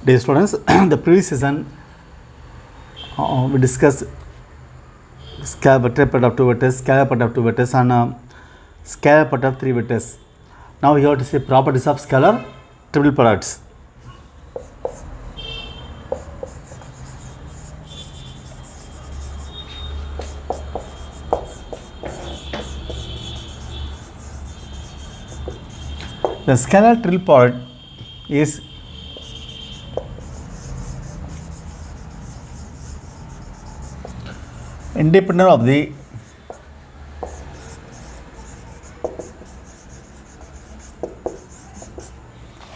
Dear students, the previous session we discussed scalar vector product of two vectors, scalar product of two vectors, and scalar product of three vectors. Now we have to see properties of scalar triple products. The scalar triple product is independent of the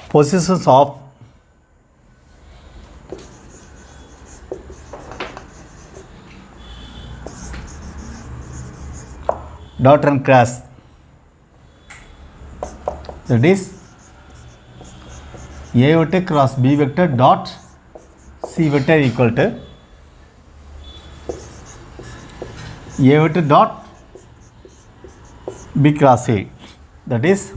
positions of dot and cross. That is A vector cross B vector dot C vector equal to A vector dot B cross A. That is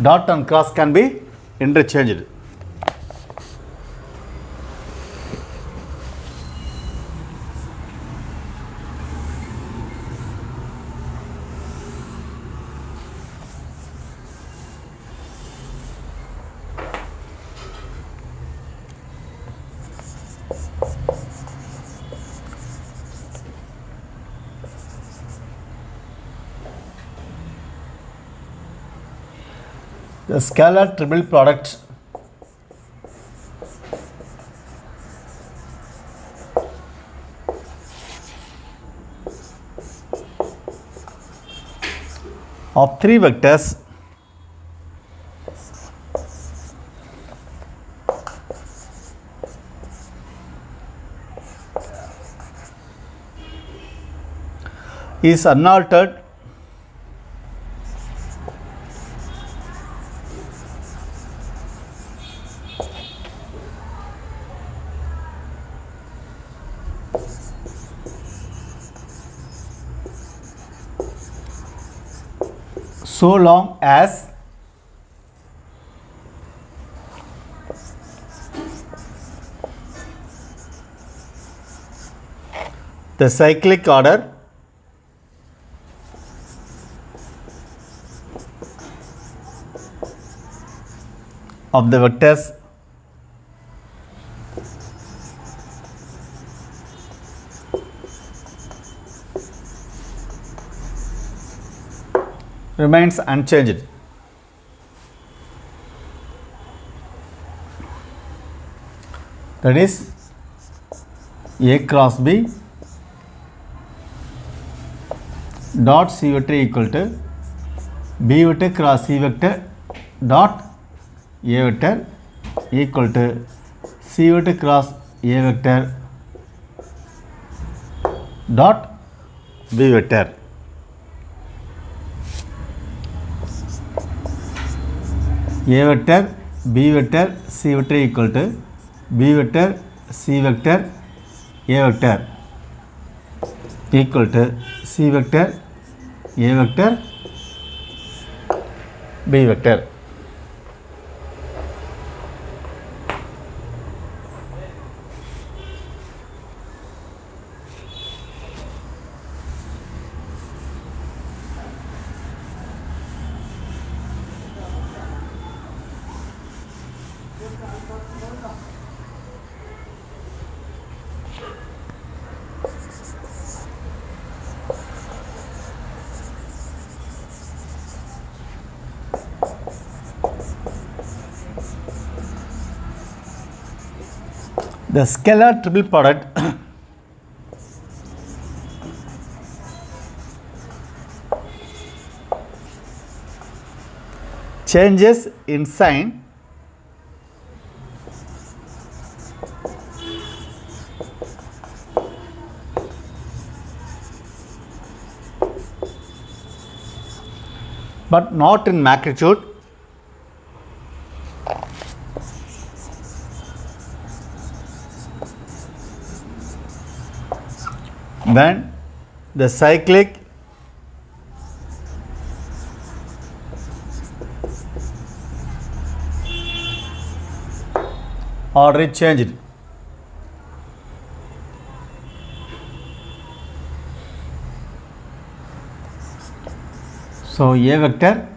dot and cross can be interchanged. The scalar triple product of three vectors is unaltered so long as the cyclic order of the vectors remains unchanged. That is A cross B dot C vector equal to B vector cross C vector dot A vector equal to C vector cross A vector dot B vector. A vector, B vector, C vector equal to B vector, C vector, A vector equal to C vector, A vector, B vector. The scalar triple product changes in sign but not in magnitude when the cyclic order is changed. So A vector,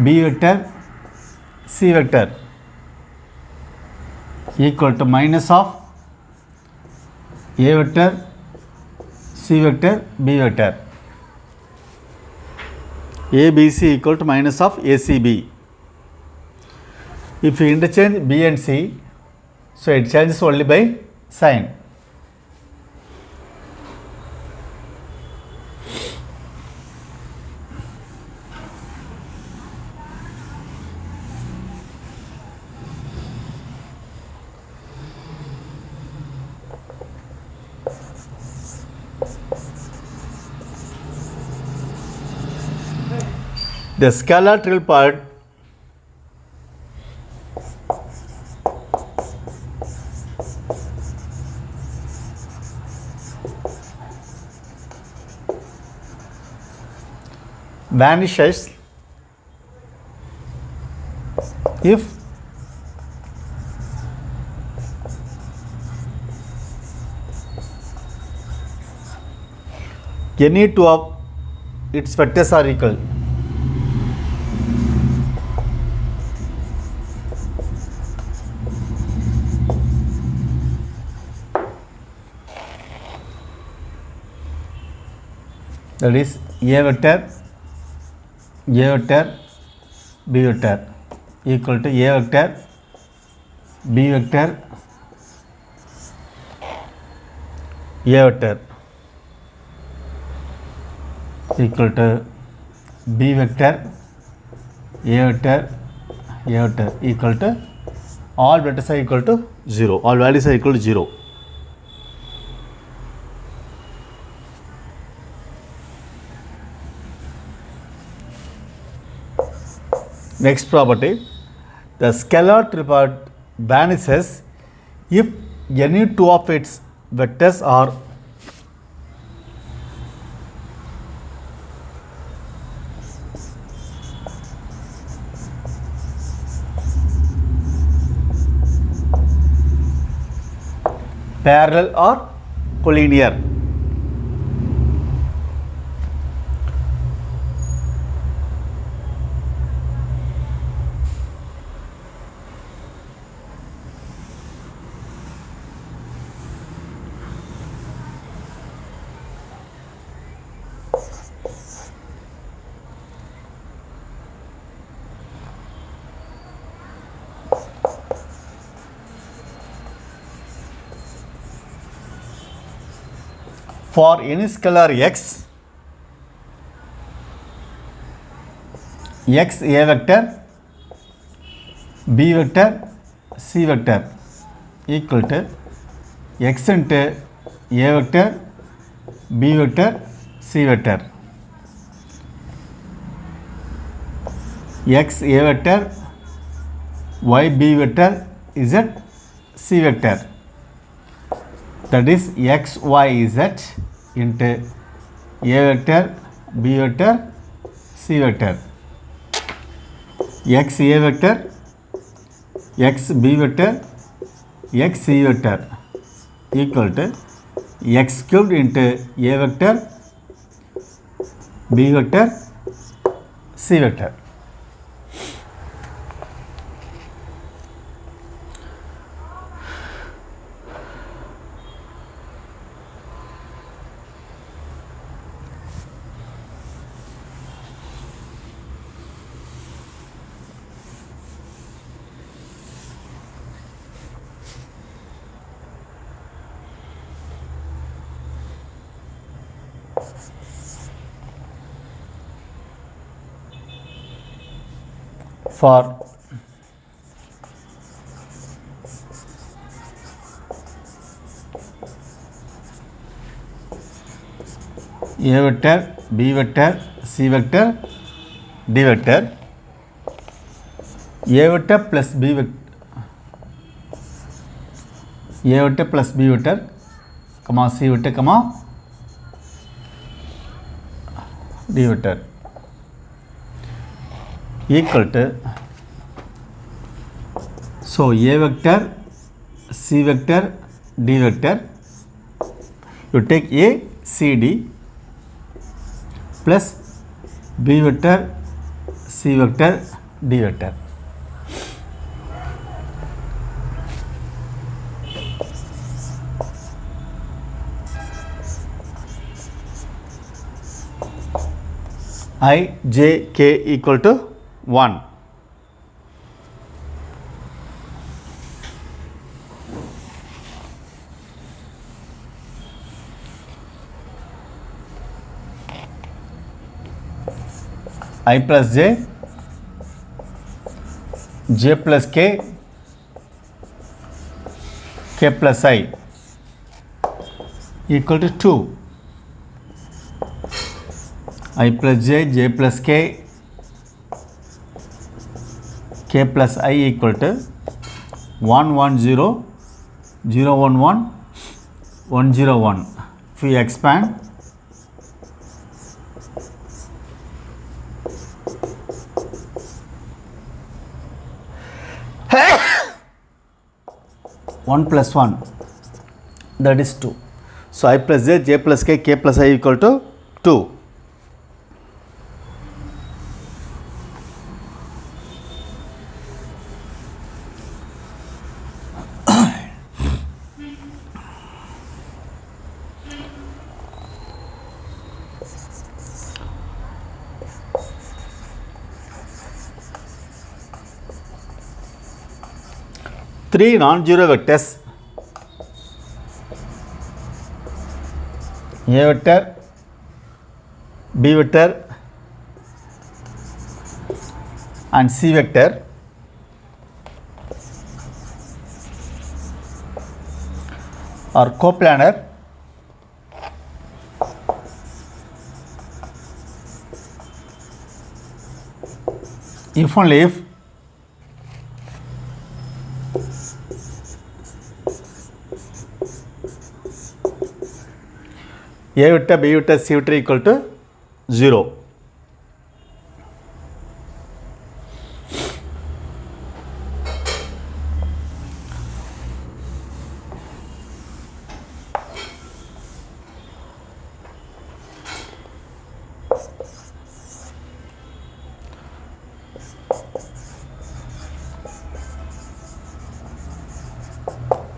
B vector, C vector equal to minus of A vector, C vector, B vector. ABC equal to minus of ACB. If you interchange B and C, so it changes only by sign. The scalar trill part vanishes if any two of its vectors are equal. That is A vector, B vector equal to A vector, B vector, A vector equal to B vector, A vector, equal to all vectors are equal to 0. All values are equal to 0. Next property, the scalar trill part vanishes if any two of its vectors are parallel or collinear. For any scalar x, A vector, B vector, C vector equal to x into A vector, B vector, C vector. X A vector, Y B vector, Z C vector. That is x, y, z into A vector, B vector, C vector. X A vector, x B vector, x C vector equal to x cubed into A vector, B vector, C vector. For A vector, B vector, C vector, D vector, A vector plus B vector, A vector plus B vector comma C vector comma D vector equal to, so A vector, C vector, D vector, you take A, C, D plus B vector, C vector, D vector. I, J, K equal to 1. I plus J, J plus K, K plus I equal to 2. I plus J, J plus K, K plus I equal to 1 1 0 0 1 1 1 0 1. If we expand, one plus 1, that is 2. So I plus J, J plus K, K plus I equal to 2. Three non-zero vectors, A vector, B vector and C vector are coplanar if only if A vector, B vector, C vector equal to 0.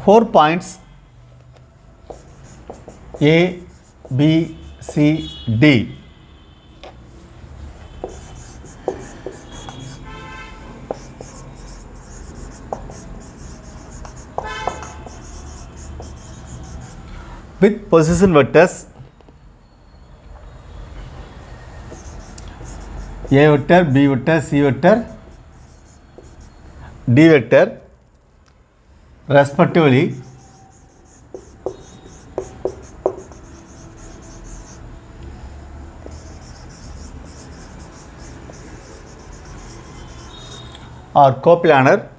Four points A, B, C, D with position vectors A vector, B vector, C vector, D vector respectively are coplanar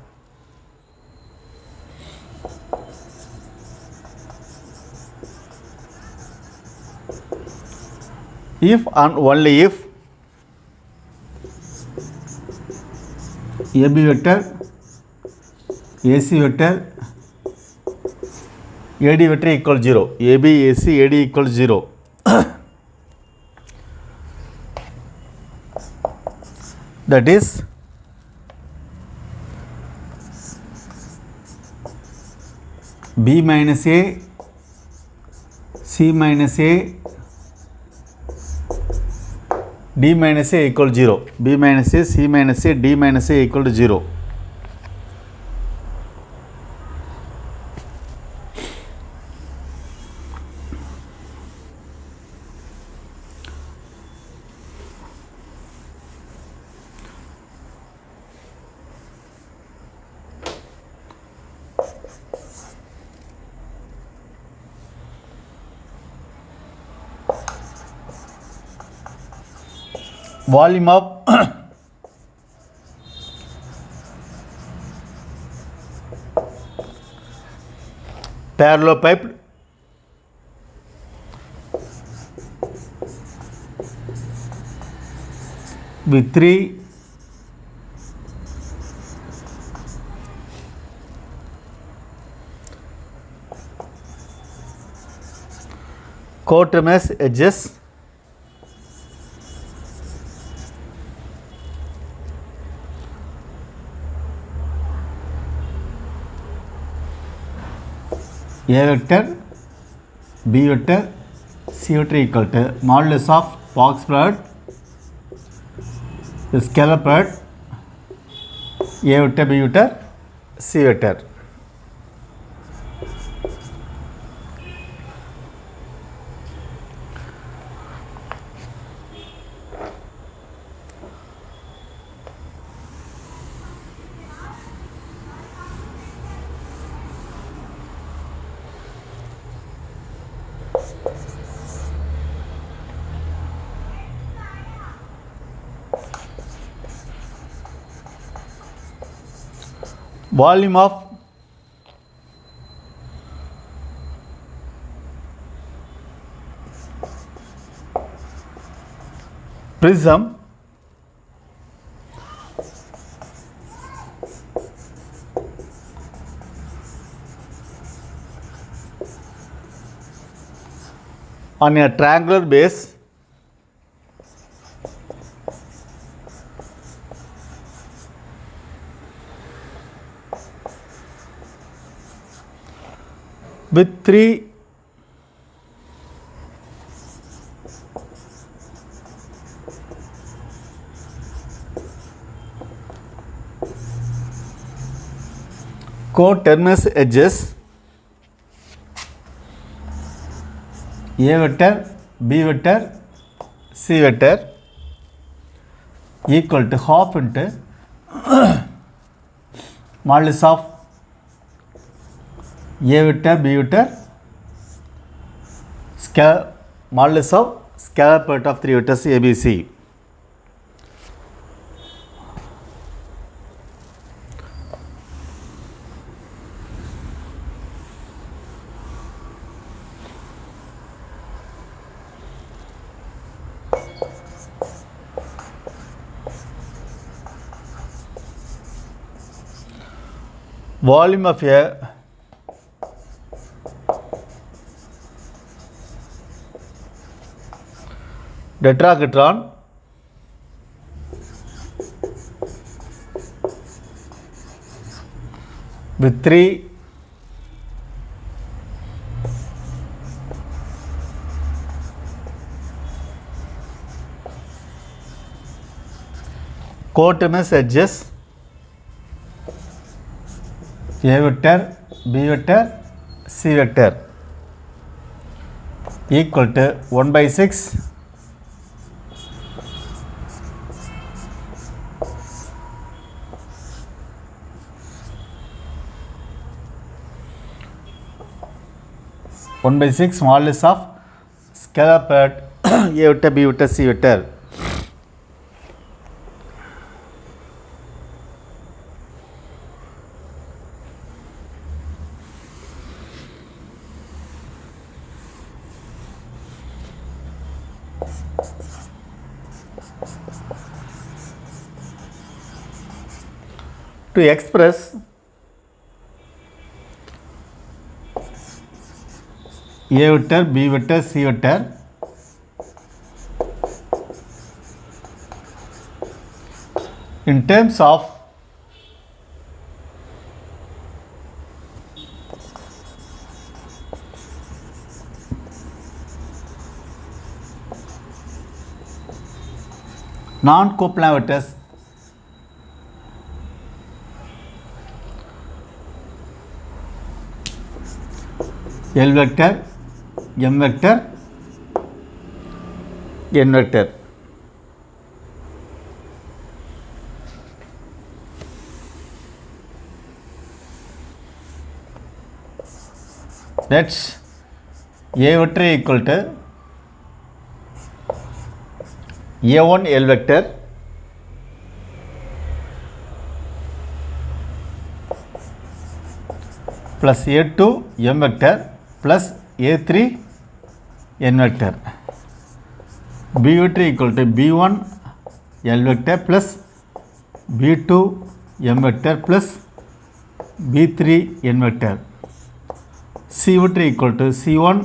if and only if AB vector, AC vector, AD vector equal 0. AB, AC, AD equal 0. That is B minus A, C minus A, D minus A equal 0. B minus A, C minus A, D minus A equal to 0. Volume of parallelepiped with three coterminous edges A vector, B vector, C vector equal to modulus of box product, the scalar product, A vector, B vector, C vector. Volume of prism on a triangular base with three coterminous edges, A vector, B vector, C vector equal to half into modulus of A vector, B vector, modulus of scalar product of three vectors A, B, C. Volume of a tetrahedron with three coterminous edges, A vector, B vector, C vector equal to 1/6 1/6 modulus of scalar product A vector, B vector, C vector. To express A vector, B vector, C vector in terms of non-coplanar vectors L vector, M vector, N vector. That's A vector equal to A1 L vector plus a2 m vector plus a3 n vector. B vector equal to b1 l vector plus b2 m vector plus b3 n vector. C vector equal to c1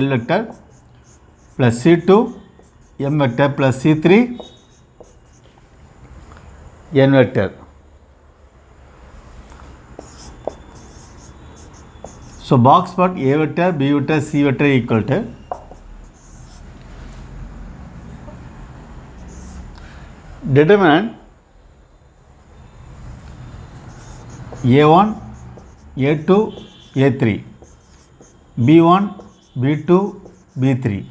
l vector plus c2 m vector plus c3 n vector. So box plot A vector, B vector, C vector equal to determinant A1, A2, A3, B1, B2, B3,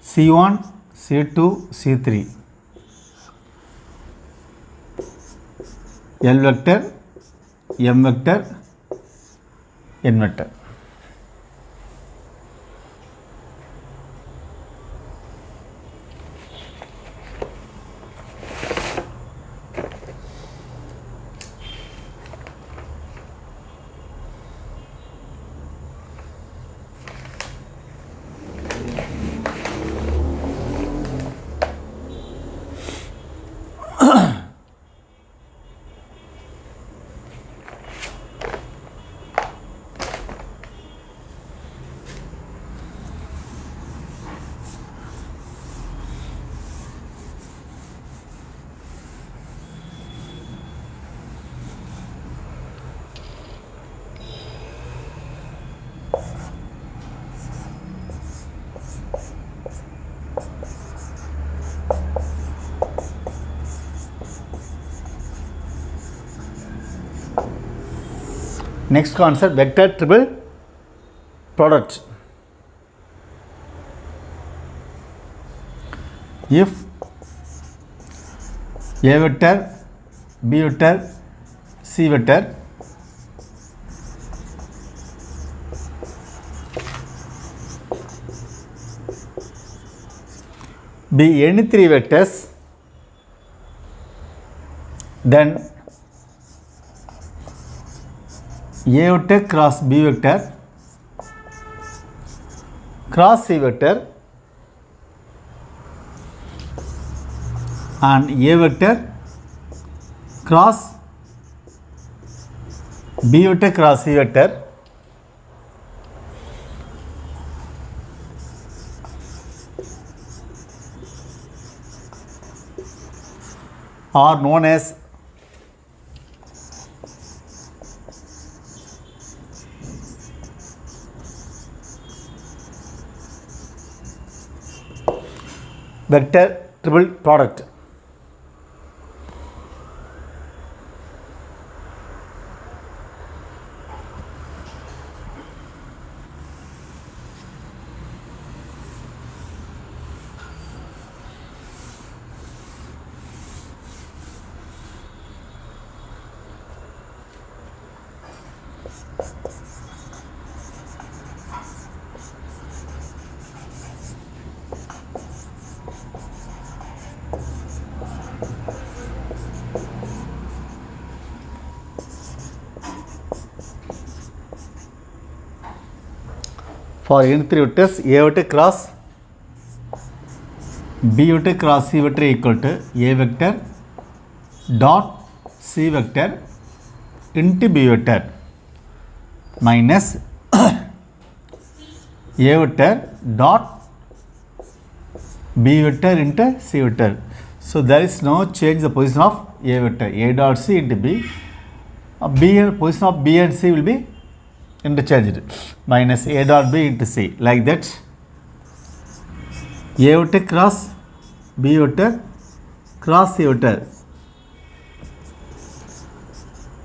C1, C2, C3, L vector, M vector, N vector. Next concept, vector triple product. If A vector, B vector, C vector be any three vectors, then A vector cross B vector cross C vector and A vector cross B vector cross C vector are known as vector triple product. For any three vectors, A vector cross B vector cross C vector equal to A vector dot C vector into B vector minus A vector dot B vector into C vector. So there is no change the position of A vector. A dot C into B. Position of B and C will be interchanged. Minus A dot B into C. Like that. A vector cross B vector cross C vector.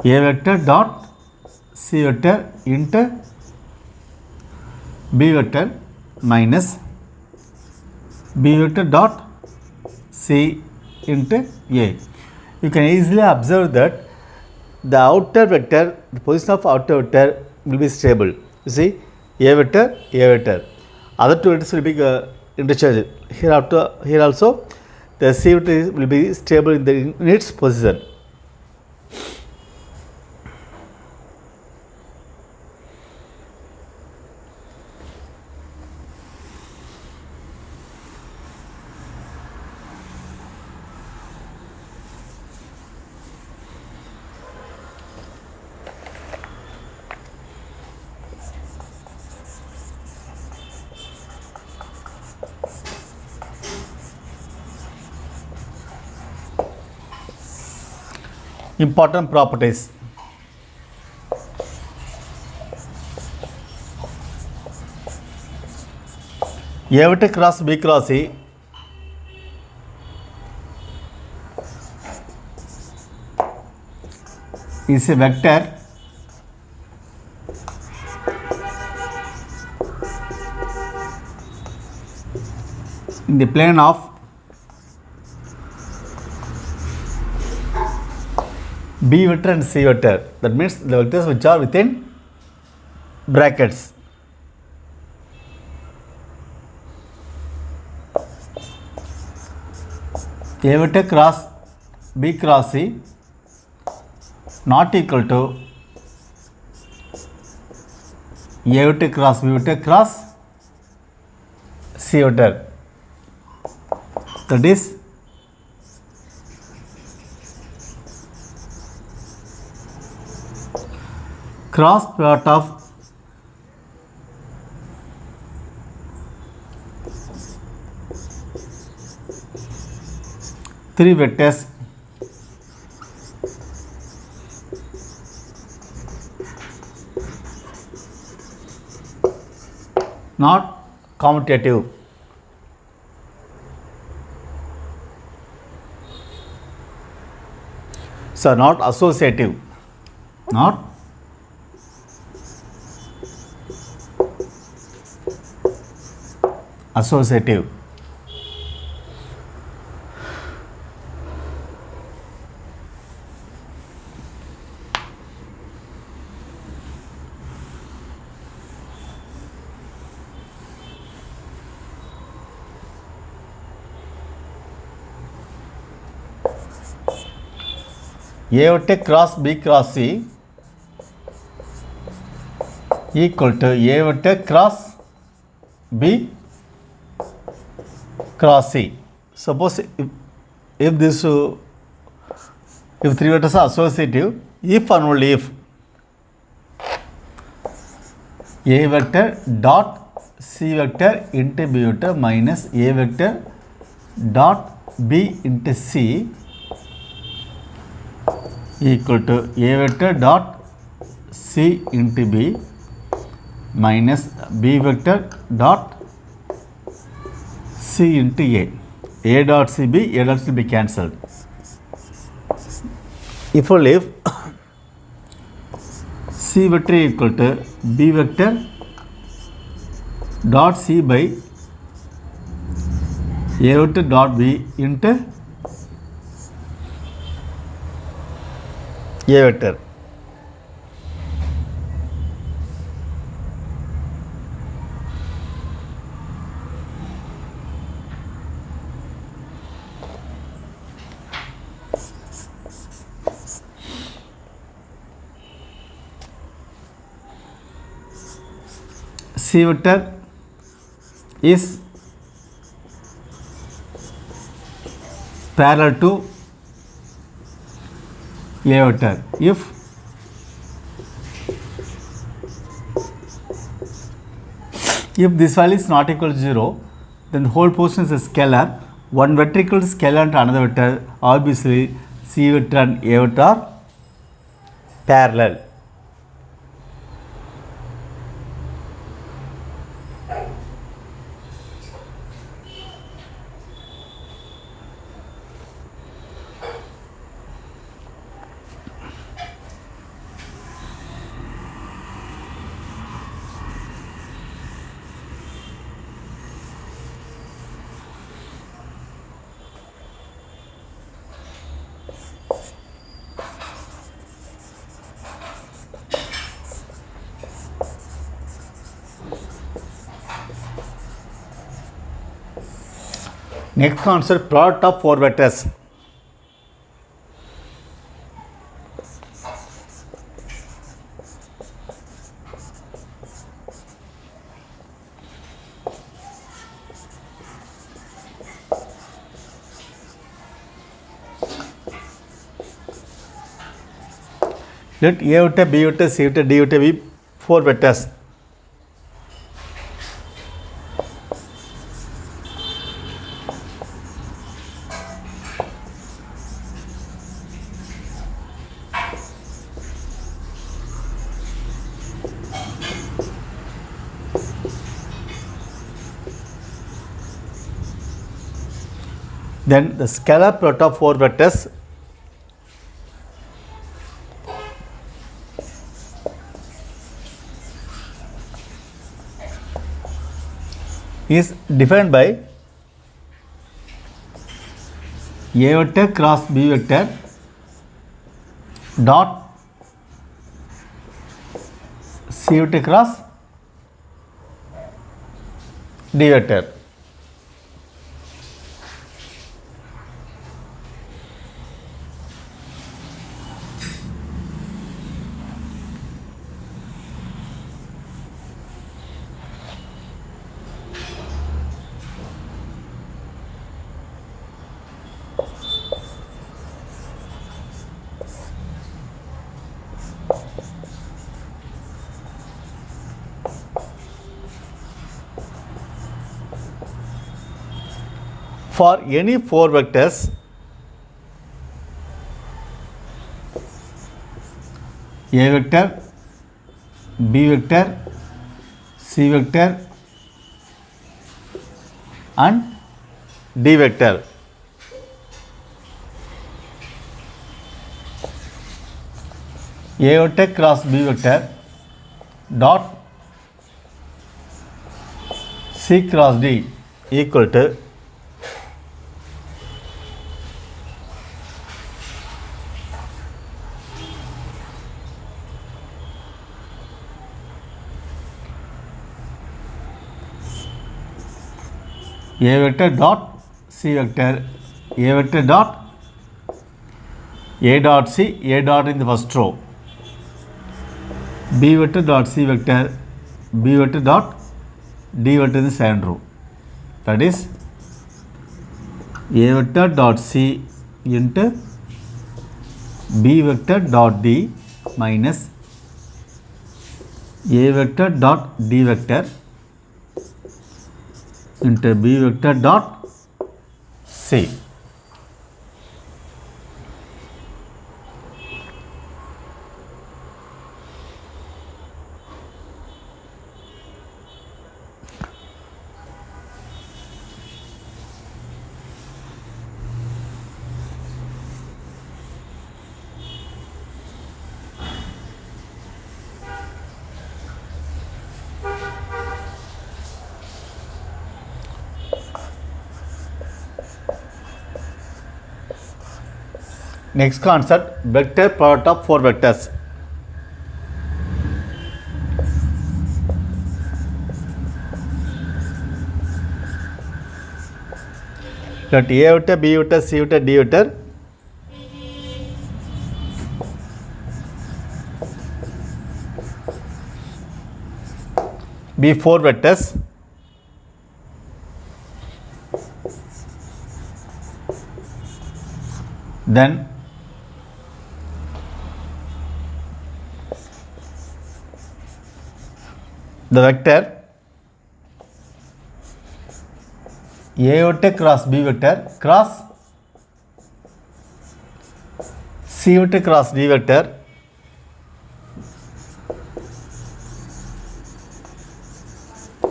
A vector dot C vector into B vector minus B vector dot C into A. You can easily observe that the outer vector, the position of outer vector will be stable. You see, A vector, A vector. Other two vectors will be interchanged. Here also, the C vector will be stable in its position. Important properties. A vector cross B cross C is a vector in the plane of B vector and C vector. That means the vectors which are within brackets. A vector cross B cross C not equal to A vector cross B vector cross C vector. That is cross product of three vectors not commutative. So not associative. Not associative. A vector cross B cross C equal to A vector cross B cross C. Suppose if this if three vectors are associative, if and only if A vector dot C vector into B vector minus A vector dot B into C equal to A vector dot C into B minus B vector dot C into A. A dot C B, A dot C be cancelled. If only if C vector equal to B vector dot C by A vector dot B into A vector. C vector is parallel to A vector. If this value is not equal to 0, then the whole portion is a scalar. One vector equal to scalar to another vector. Obviously, C vector and A vector are parallel. Next concept, product of four vectors. Let A vector, B vector, C vector, D vector be four vectors. then the scalar product of four vectors is defined by A vector cross B vector dot C vector cross D vector. For any four vectors A vector, B vector, C vector and D vector, A vector cross B vector dot C cross D equal to A vector dot C vector, A vector dot A dot C, A dot in the first row, B vector dot C vector, B vector dot D vector in the second row. That is A vector dot C into B vector dot D minus A vector dot D vector into B vector dot C. Next concept, vector product of four vectors. Let A vector, B vector, C vector, D vector be four vectors. Then the vector A vector cross B vector cross C vector cross D vector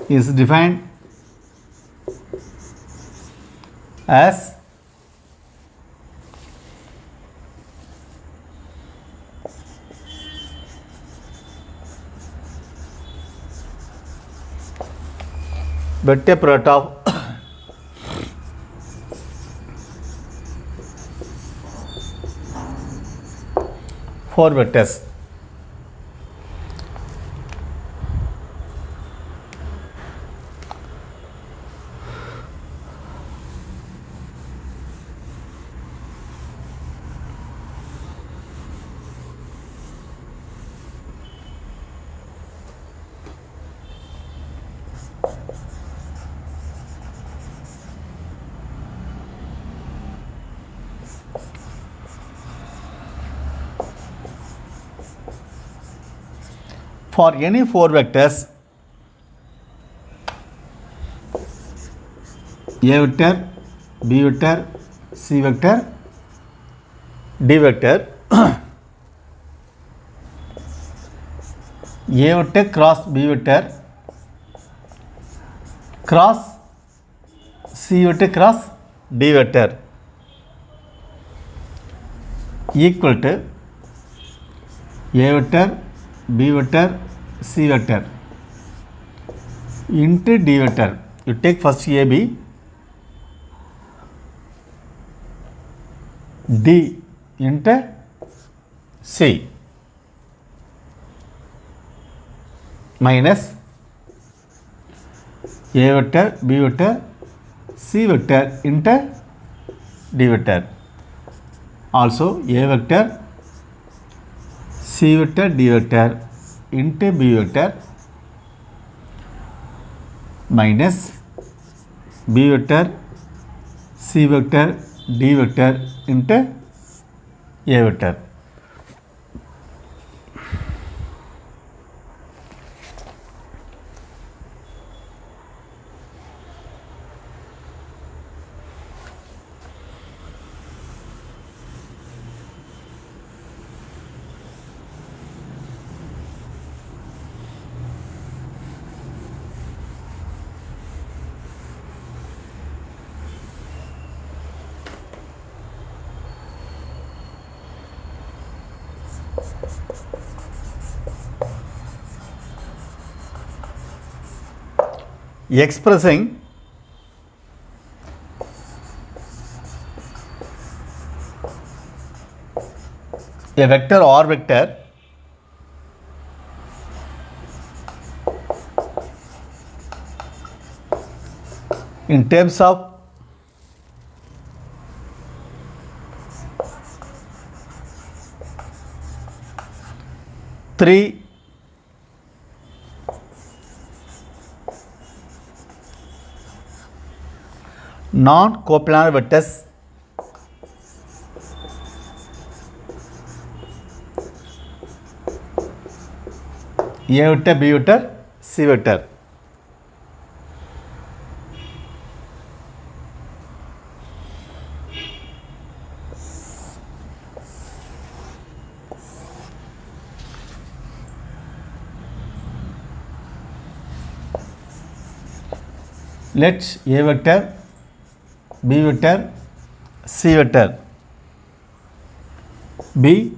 is defined as vector product of four vectors. For any four vectors A vector, B vector, C vector, D vector, A vector cross B vector cross C vector cross D vector equal to A vector, B vector, C vector into D vector. You take first AB, D into C minus A vector, B vector, C vector into D vector. Also A vector, C vector, D vector into B vector minus B vector, C vector, D vector into A vector. Expressing a vector or vector in terms of three non-coplanar vectors A vector, B vector, C vector. Let A vector, B vector, C vector be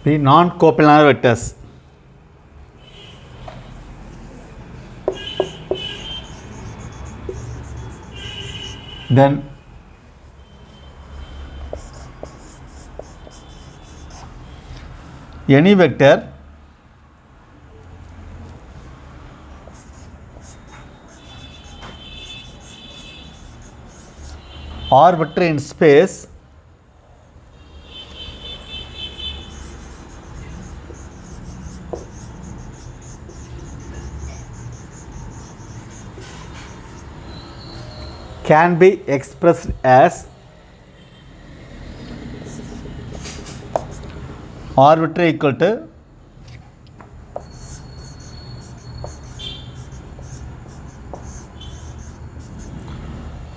non-coplanar vectors. Then any vector or vector in space can be expressed as R vector equal to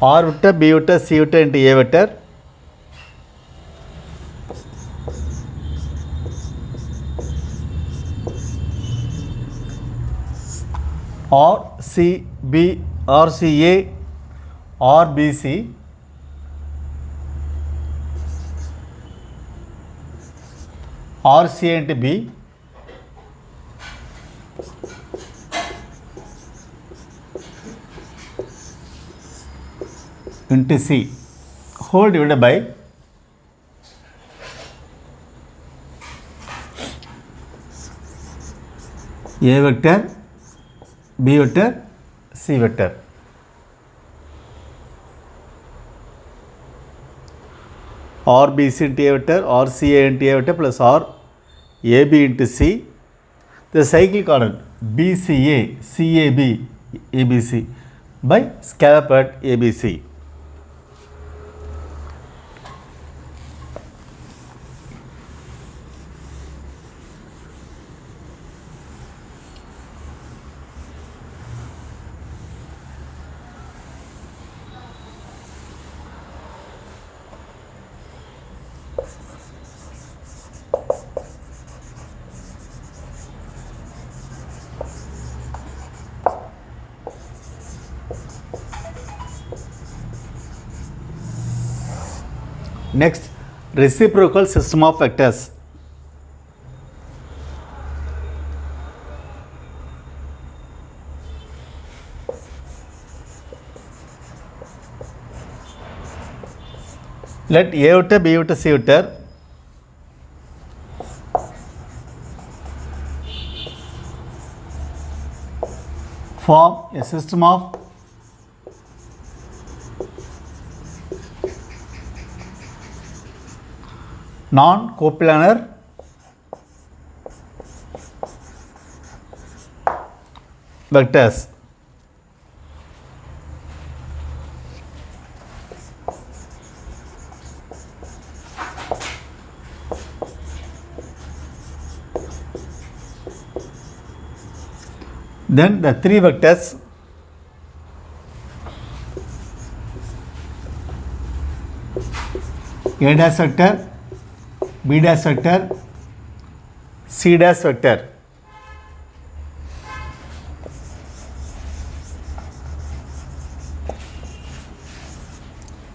R vector, B vector, C vector into A vector or CB or CA or BC or C into B into C whole divided by A vector, B vector, C vector. Or BC into A vector or CA into A vector plus or AB into C. The cyclic order BCA, CAB, ABC by scalar product ABC. Next, reciprocal system of vectors. Let A vector, B vector, C vector form a system of non-coplanar vectors. Then the three vectors A dash vector, B dash vector, C dash vector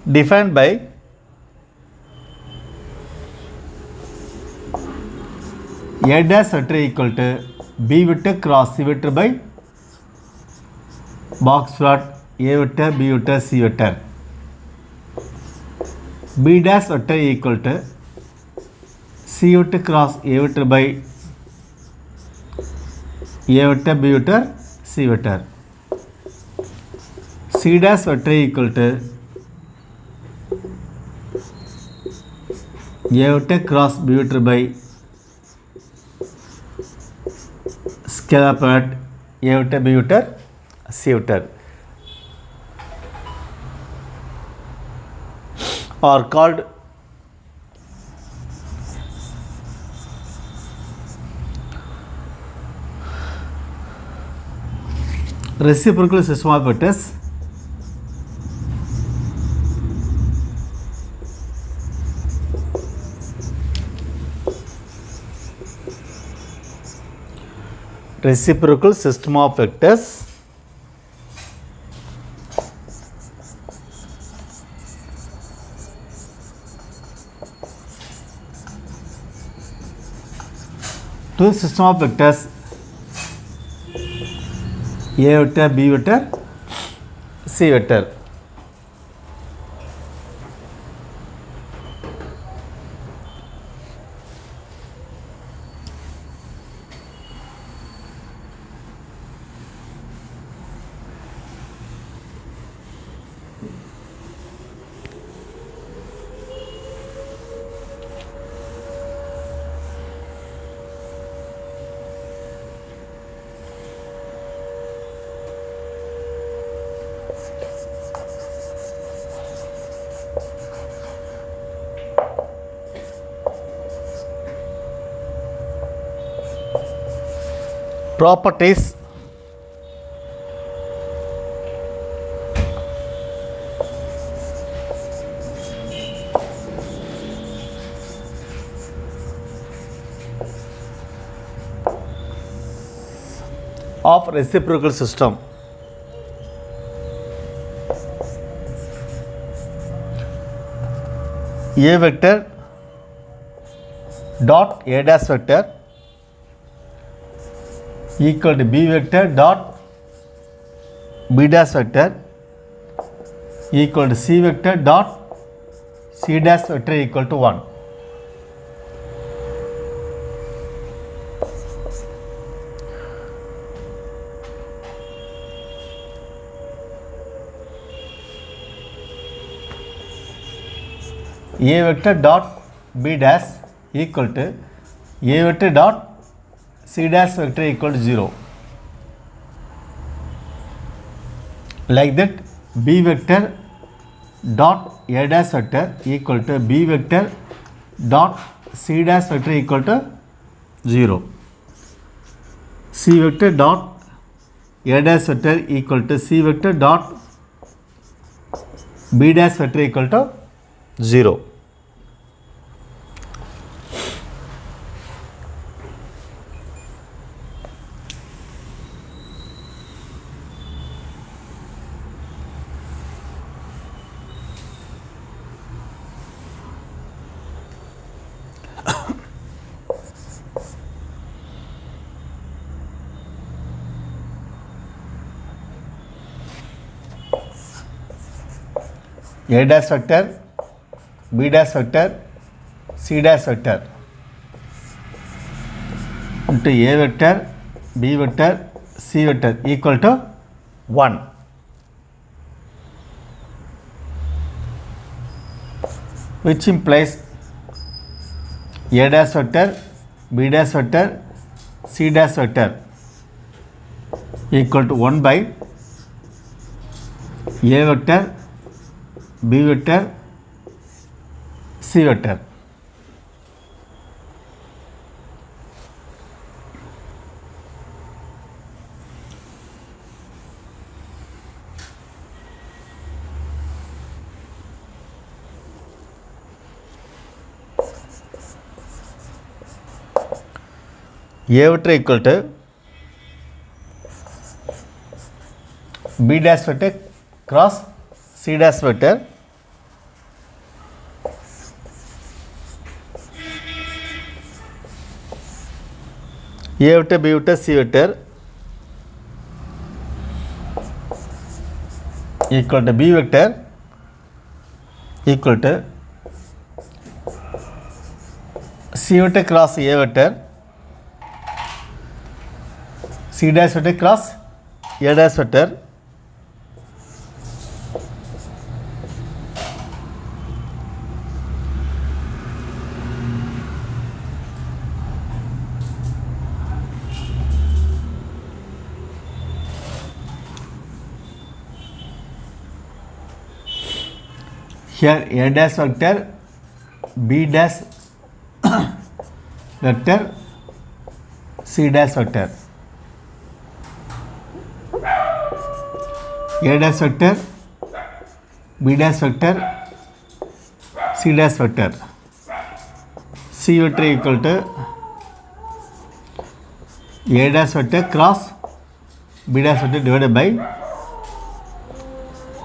defined by A dash vector equal to B vector cross C vector by box plot A vector, B vector, C vector. B dash vector equal to C vector cross A vector by A vector, B vector, C vector. C dash vector equal to A vector cross B vector by scalar product A vector, B vector, C vector are called reciprocal system of vectors. Reciprocal system of vectors to the system of vectors A vector, B vector, C vector. Properties of reciprocal system. A vector dot A dash vector equal to B vector dot B dash vector equal to C vector dot C dash vector equal to 1. A vector dot B dash equal to A vector dot C dash vector equal to 0. Like that, B vector dot A dash vector equal to B vector dot C dash vector equal to 0. C vector dot A dash vector equal to C vector dot B dash vector equal to 0. A dash vector, B dash vector, C dash vector into A vector, B vector, C vector equal to 1. Which implies A dash vector, B dash vector, C dash vector equal to 1 by A vector, B vector, C vector. A vector equal to B dash vector cross C dash vector A vector, B vector, C vector equal to B vector equal to C vector cross A vector, C dash vector cross A dash vector here A dash vector, B dash vector, C dash vector. A dash vector, B dash vector, C dash vector. C vector equal to A dash vector cross B dash vector divided by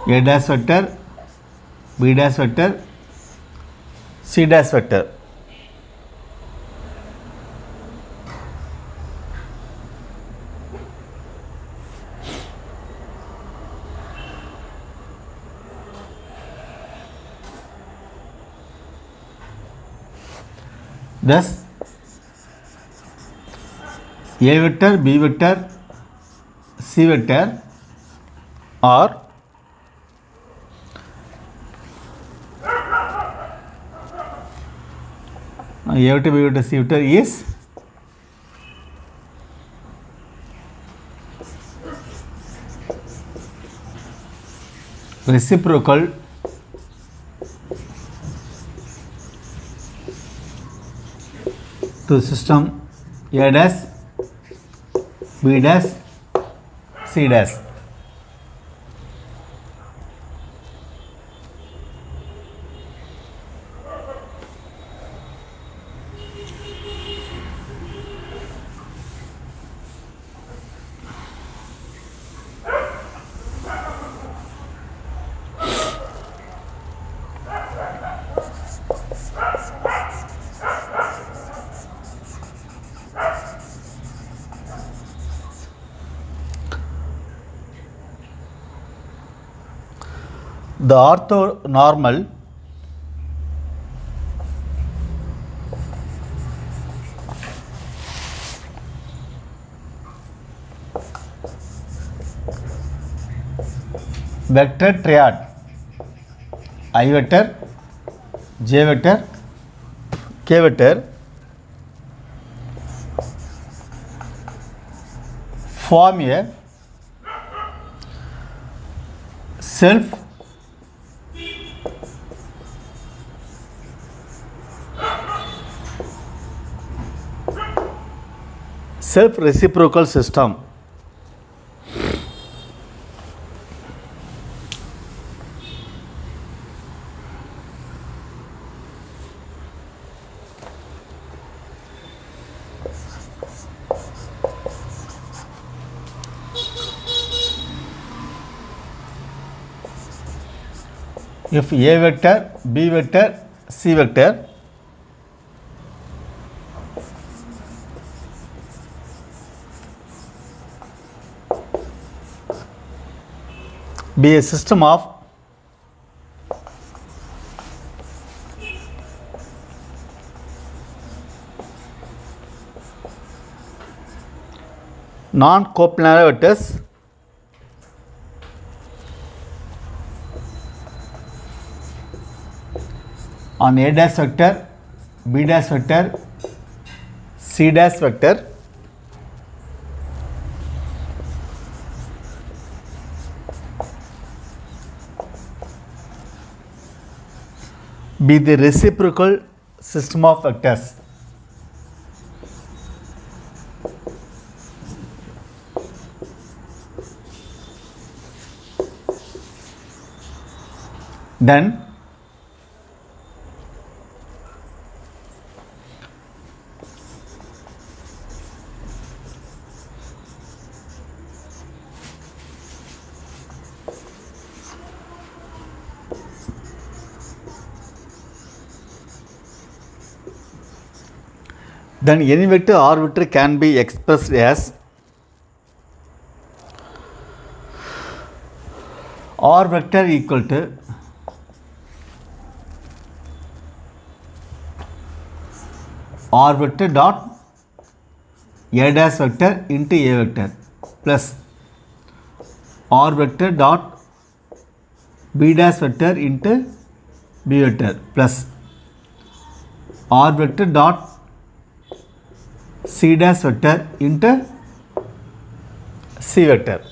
A dash vector, B dash vector, C dash vector. Thus, A vector, B vector, C vector are A vector, B vector, C vector is reciprocal to system A dash, B dash, C dash. The orthonormal vector triad I vector, J vector, K vector form a self reciprocal system. If A vector, B vector, C vector be a system of non-coplanar vectors on A dash vector, B dash vector, C dash vector be the reciprocal system of vectors. Then any vector R vector can be expressed as R vector equal to R vector dot A dash vector into A vector plus R vector dot B dash vector into B vector plus R vector dot C dash vector into C vector.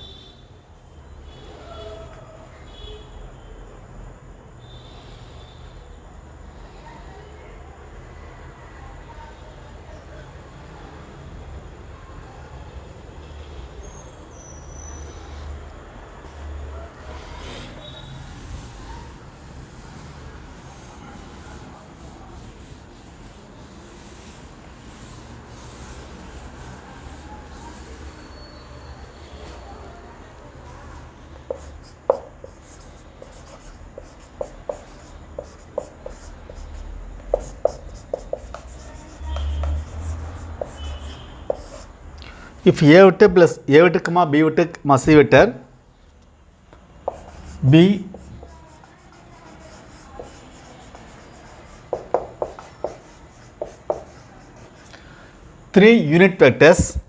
If A vector plus A vector comma B vector comma C vector be three unit vectors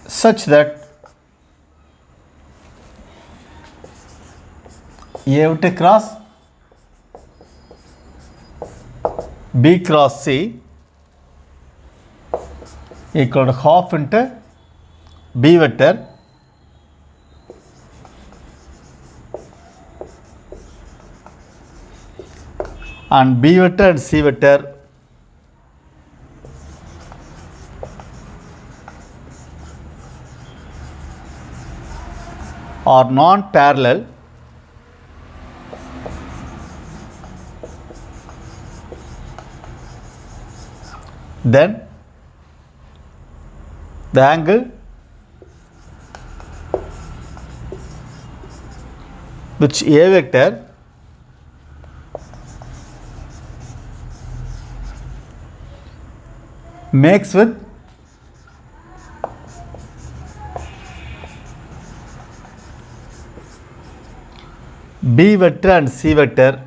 such that A vector cross B cross C equal to half into B vector and B vector and C vector are non-parallel then the angle which A vector makes with B vector and C vector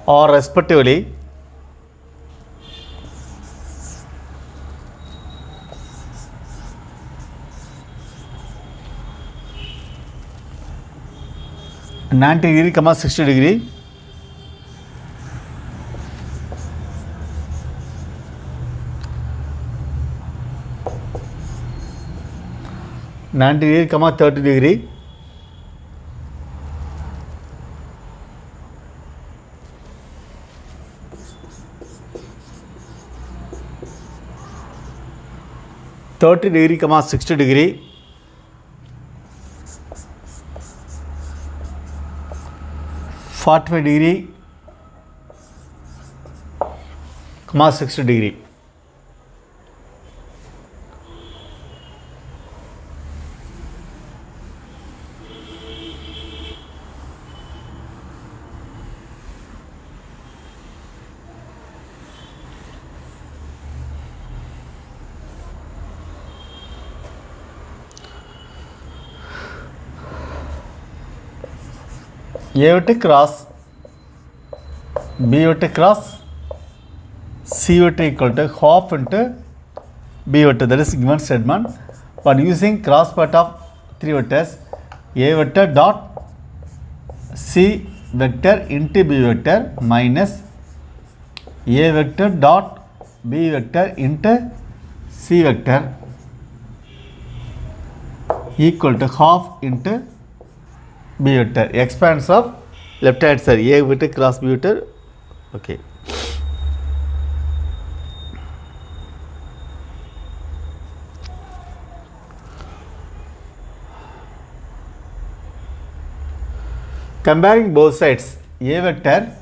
or respectively -90 degree, 60 degree -90 degree, 30 degree degree, 60 degree 45 degree, 60 degree. A vector cross B vector cross C vector equal to half into B vector. That is given statement. But using cross product of three vectors, A vector dot C vector into B vector minus A vector dot B vector into C vector equal to half into B vector. Expands of left hand side A vector cross B vector. Okay. Comparing both sides, A vector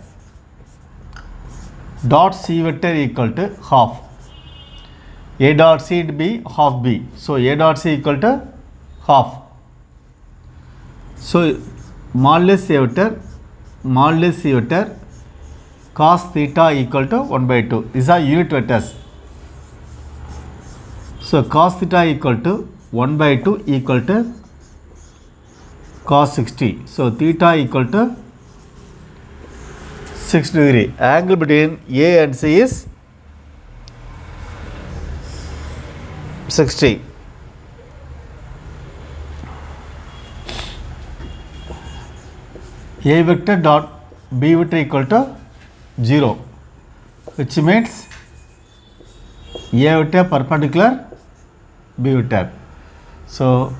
dot C vector equal to half. A dot C to be half B. So A dot C equal to half. So modulus A vector, modulus C vector, cos theta equal to 1 by 2. These are unit vectors. So cos theta equal to 1 by 2 equal to cos 60. So theta equal to 6 degree. Angle between A and C is 60. A vector dot B vector equal to 0, which means A vector perpendicular B vector. So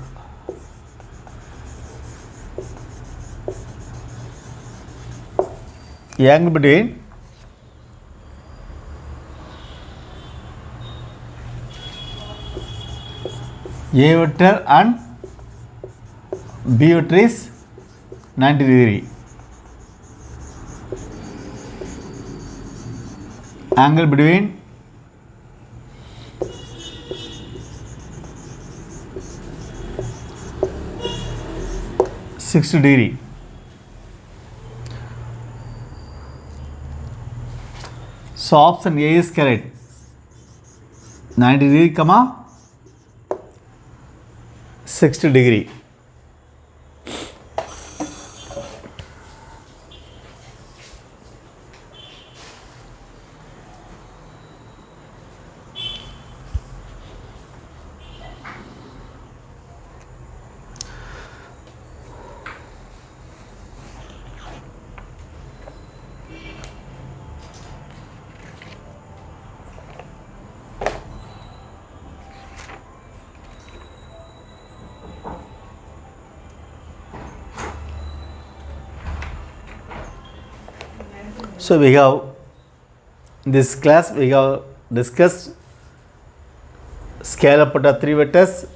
the angle between A vector and B vector is 90 degree. Angle between (60 degree). So option A is correct. 90 degree, comma 60 degree. So we have, in this class we have discussed scalar product of 3 vectors,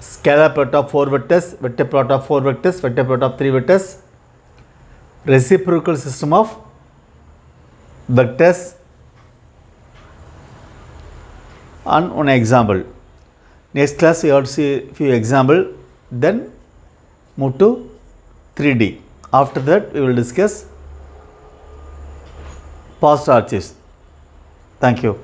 scalar product of 4 vectors, vector product of 4 vectors, vector product of 3 vectors, reciprocal system of vectors, and one example. Next class we have to see few example, then move to 3D. After that we will discuss past arches. Thank you.